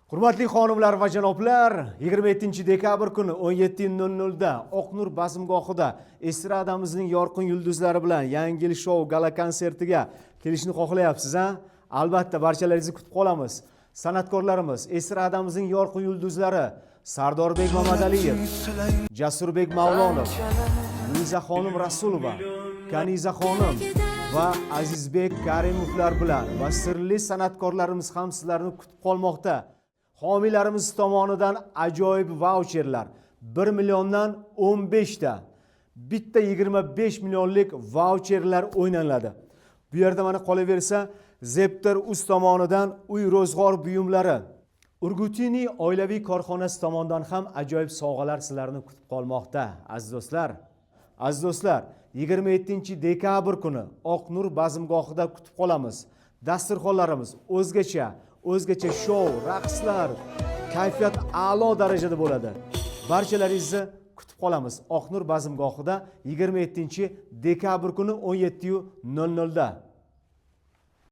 Hurmatli xonimlar va janoblar, 27-dekabr kuni 17:00 da Oqnur bazmgohida estradamizning yorqin yulduzlari bilan Yangi yil shou gala konsertiga kelishni xohlayapsiz, ha? Albatta barchalaringizni kutib qolamiz. San'atkorlarimiz, estradamizning yorqin yulduzlari Sardorbek Mamadaliyev, Jasurbek Mavlonov, Luizaxonim Rasulova, Kanizaxonim va Azizbek Karimovlar bilan va sirli san'atkorlarimiz ham sizlarni kutib qolmoqda. Homiylarimiz tomonidan ajoyib vaucherlar 1 milliondan 15 ta, bitta 25 millionlik vaucherlar o'ynaladi. Bu yerda mana qolaversa Zepter Uz tomonidan uy ro'zg'or buyumlari, Urgutini oilaviy korxonasi tomonidan ham ajoyib sovg'alar sizlarni kutib qolmoqda. Aziz do'stlar, 27-dekabr kuni Oqnur bazmgohida kutib qolamiz. Dasturxonlarimiz o'zgacha shou, raqslar, kayfiyat a'lo darajada bo'ladi. Barchalaringizni kutib qolamiz. Oqnur bazmgohida 27-dekabr kuni 17:00 da.